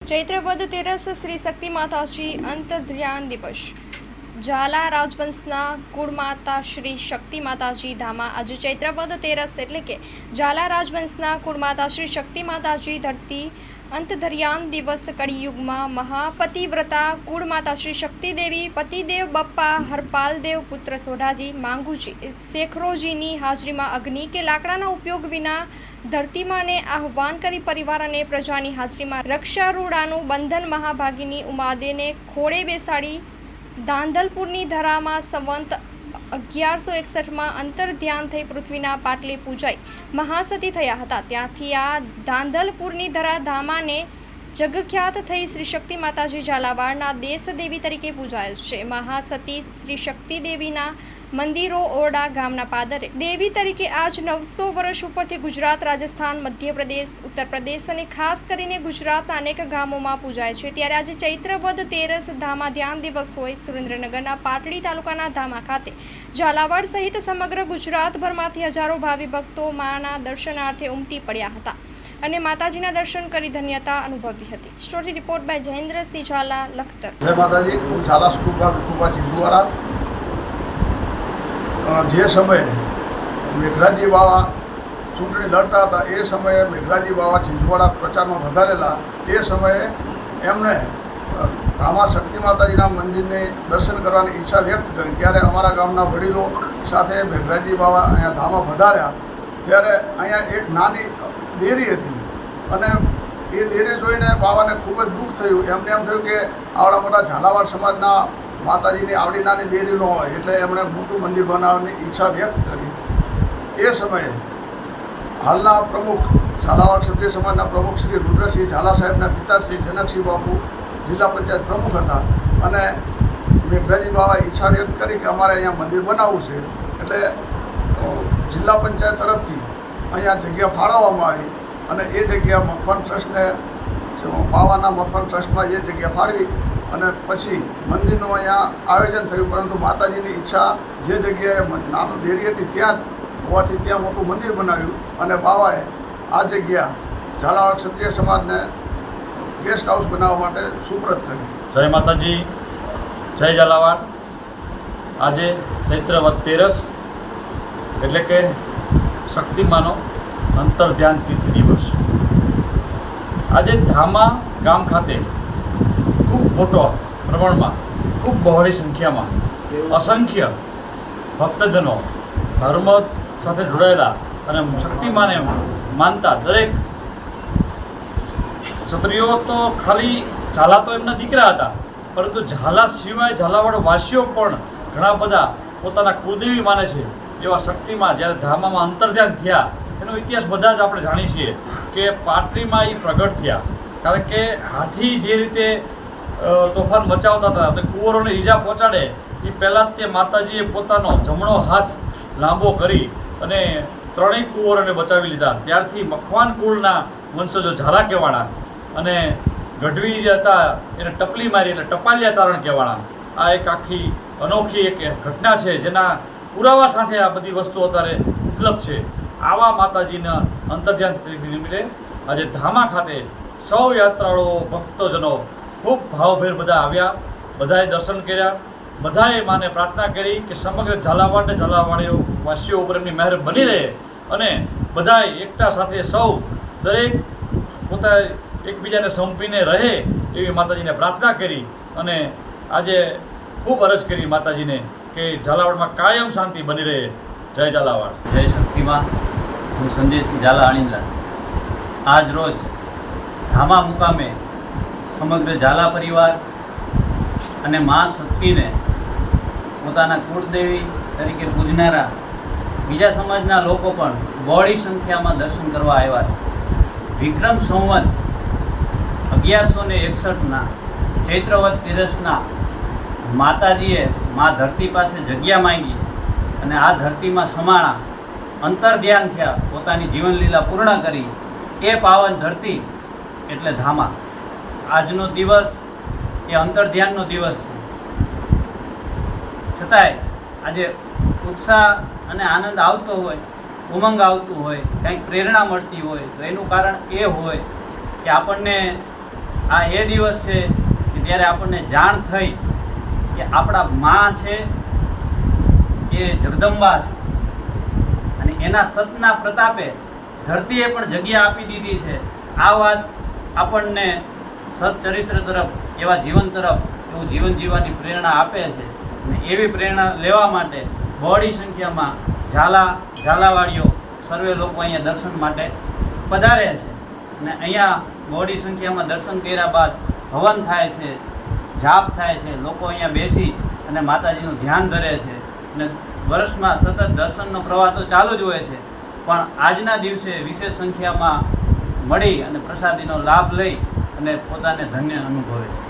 चैत्र वद तेरस श्री शक्ति माताजी अंतर्ध्यान दिवस ઝાલા રાજવંશના કુળમાતા શ્રી શક્તિ માતાજી ધામા આજે ચૈત્ર વદ તેરસ એટલે કે ઝાલા રાજવંશના કુળમાતા શ્રી શક્તિ માતાજી ધરતી અંતધર્યાન દિવસ કળિયુગમાં મહાપતિવ્રતા કુળમાતા શ્રી શક્તિ દેવી પતિદેવ બપ્પા હરપાલદેવ પુત્ર સોઢાજી માંગુજી શેખરોજીની હાજરીમાં અગ્નિ કે લાકડાના ઉપયોગ વિના ધરતીમાને આહ્વાન કરી પરિવાર અને પ્રજાની હાજરીમાં રક્ષારૂડાનું બંધન મહાભાગીની ઉમાદેને ખોળે બેસાડી દાંધલપુરની ધરામાં સંવંત 1161માં અંતર્ધ્યાન થઈ પૃથ્વીના પાટલે પૂજાઈ મહાસતી થયા હતા. ત્યાંથી આ દાંધલપુરની ધરા ધામાને જગખ્યાત થઈ શ્રી શક્તિ માતાજી ઝાલાવાડના દેશદેવી તરીકે પૂજાયેલ છે. મહાસતી શ્રી શક્તિ દેવીના મંદિરો ઓરડા ગામના પાદરે દેવી તરીકે આજ 900 વર્ષ ઉપરથી ગુજરાત, રાજસ્થાન, મધ્યપ્રદેશ, ઉત્તર પ્રદેશ અને ખાસ કરીને ગુજરાતના અનેક ગામોમાં પૂજાય છે. ત્યારે આજે ચૈત્ર વદ તેરસ ધામા ધ્યાન દિવસ હોય સુરેન્દ્રનગરના પાટડી તાલુકાના ધામા ખાતે ઝાલાવાડ સહિત સમગ્ર ગુજરાતભરમાંથી હજારો ભાવિ ભક્તો માના દર્શનાર્થે ઉમટી પડ્યા હતા અને માતાજીના દર્શન કરી ધન્યતા અનુભવી હતી. Story report by Jayendrasinh Zala, Lakhtar. જય માતાજી. હું ઝાલા સ્કૂલમાં વિકુભા ચિંચવાડા. જે સમયે મેઘરાજી બાવા ચૂંટણી લડતા હતા એ સમયે મેઘરાજી બાવા ચિંચવાડા પ્રચારમાં વધારેલા એ સમયે એમણે ધામા શક્તિ માતાજીના મંદિરને દર્શન કરવાની ઈચ્છા વ્યક્ત કરી. ત્યારે અમારા ગામના વડીલો સાથે મેઘરાજી બાવા અહીંયા ધામા વધાર્યા. ત્યારે અહીંયા એક નાની ડેરી હતી અને એ ડેરી જોઈને બાવાને ખૂબ જ દુઃખ થયું. એમને એમ થયું કે આવડા મોટા ઝાલાવાડ સમાજના માતાજીની આવડી નાની ડેરી ન હોય એટલે એમણે મોટું મંદિર બનાવવાની ઈચ્છા વ્યક્ત કરી. એ સમયે હાલના પ્રમુખ ઝાલાવાડ ક્ષત્રિય સમાજના પ્રમુખ શ્રી રુદ્રસિંહ ઝાલા સાહેબના પિતા શ્રી જનકસિંહ બાપુ જિલ્લા પંચાયત પ્રમુખ હતા અને મેઘરાજી બાવાએ ઈચ્છા વ્યક્ત કરી કે અમારે અહીંયા મંદિર બનાવવું છે. એટલે જિલ્લા પંચાયત તરફથી અહીંયા જગ્યા ફાળવવામાં આવી અને એ જગ્યા મખવાન ટ્રસ્ટને બાવાના મખવાન ટ્રસ્ટમાં એ જગ્યા ફાળવી અને પછી મંદિરનું અહીંયા આયોજન થયું. પરંતુ માતાજીની ઈચ્છા જે જગ્યાએ નાનું ડેરી હતી ત્યાં હોવાથી ત્યાં મોટું મંદિર બનાવ્યું અને બાવાએ આ જગ્યા ઝાલાવાડ ક્ષત્રિય સમાજને ગેસ્ટ હાઉસ બનાવવા માટે સુપ્રત કરી. જય માતાજી, જય ઝાલાવાડ. આજે ચૈત્ર વદ તેરસ એટલે કે શક્તિમાનો અંતર્ધ્યાન તિથિ દિવસ. આજે ધામા ગામ ખાતે ખૂબ મોટો પ્રમાણમાં, ખૂબ બહોળી સંખ્યામાં અસંખ્ય ભક્તજનો ધર્મ સાથે જોડાયેલા અને શક્તિમાને માનતા દરેક ક્ષત્રિયો તો ખાલી ઝાલા તો એમના દીકરા હતા, પરંતુ ઝાલા સિવાય ઝાલાવાડ વાસીઓ પણ ઘણા બધા પોતાના કુળદેવી માને છે. એવા શક્તિમાં જ્યારે ધામામાં અંતર્ધ્યાન થયા એનો ઇતિહાસ બધા જ આપણે જાણીએ છીએ કે પાટડીમાં એ પ્રગટ થયા. કારણ કે હાથી જે રીતે તોફાન મચાવતા હતા અને કુંવરોને ઈજા પહોંચાડે એ પહેલાં જ તે માતાજીએ પોતાનો જમણો હાથ લાંબો કરી અને ત્રણેય કુંવરોને બચાવી લીધા. ત્યારથી મખવાન કુળના વંશજો ઝાલા કહેવાના અને ગઢવી જે હતા એને ટપલી મારી એટલે ટપાલિયા ચારણ કહેવાના. આ એક આખી અનોખી એક ઘટના છે જેના પુરાવા સાથે આ બધી વસ્તુઓ અત્યારે ઉપલબ્ધ છે. આવા માતાજીના અંતર્ધ્યાન નિમિત્તે આજે ધામા ખાતે સૌ યાત્રાળુઓ, ભક્તોજનો ખૂબ ભાવભેર બધા આવ્યા, બધાએ દર્શન કર્યા, બધાએ માને પ્રાર્થના કરી કે સમગ્ર ઝાલાવાડ અને ઝાલાવાડીઓ વાસીઓ ઉપર એમની મહેર બની રહે અને બધાએ એકતા સાથે સૌ દરેક પોતા એકબીજાને સંપીને રહે એવી માતાજીને પ્રાર્થના કરી અને આજે ખૂબ અરજ કરી માતાજીને કે ઝાલાવાડમાં કાયમ શાંતિ બની રહે. જય ઝાલાવાડ. જય શક્તિમાં. હું સંજયસિંહ ઝાલા આણિંદ્રા. આજ રોજ ધામા મુકામે સમગ્ર ઝાલા પરિવાર અને મા શક્તિને પોતાના કુળદેવી તરીકે પૂજનારા બીજા સમાજના લોકો પણ બહોળી સંખ્યામાં દર્શન કરવા આવ્યા છે. વિક્રમ સંવત 1161ના ચૈત્ર વદ તેરસના માતાજીએ મા ધરતી પાસે જગ્યા માંગી અને આ ધરતીમાં સમાણા, અંતર્ધ્યાન થયા, પોતાની જીવનલીલા પૂર્ણ કરી. એ પાવન ધરતી એટલે ધામા. આજનો દિવસ એ અંતર્ધ્યાનનો દિવસ છે. છતાંય આજે ઉત્સાહ અને આનંદ આવતો હોય, ઉમંગ આવતું હોય, કંઈક પ્રેરણા મળતી હોય તો એનું કારણ એ હોય કે આપણને આ એ દિવસ છે કે ત્યારે આપણને જાણ થઈ કે આપણા માં છે એ જગદંબા છે અને એના સતના પ્રતાપે ધરતીએ પણ જગ્યા આપી દીધી છે. આ વાત આપણને સત્ચરિત્ર તરફ, એવા જીવન તરફ, એવું જીવન જીવવાની પ્રેરણા આપે છે. અને એવી પ્રેરણા લેવા માટે બહોળી સંખ્યામાં ઝાલાવાડીઓ સર્વે લોકો અહીંયા દર્શન માટે પધારે છે. અને અહીંયા બહોળી સંખ્યામાં દર્શન કર્યા બાદ હવન થાય છે, જાપ થાય છે. લોકો અહીંયા બેસી અને માતાજીનું ધ્યાન ધરે છે. અને વર્ષમાં સતત દર્શનનો પ્રવાહ તો ચાલુ જ હોય છે, પણ આજના દિવસે વિશેષ સંખ્યામાં મળી અને પ્રસાદીનો લાભ લઈ અને પોતાને ધન્ય અનુભવે છે.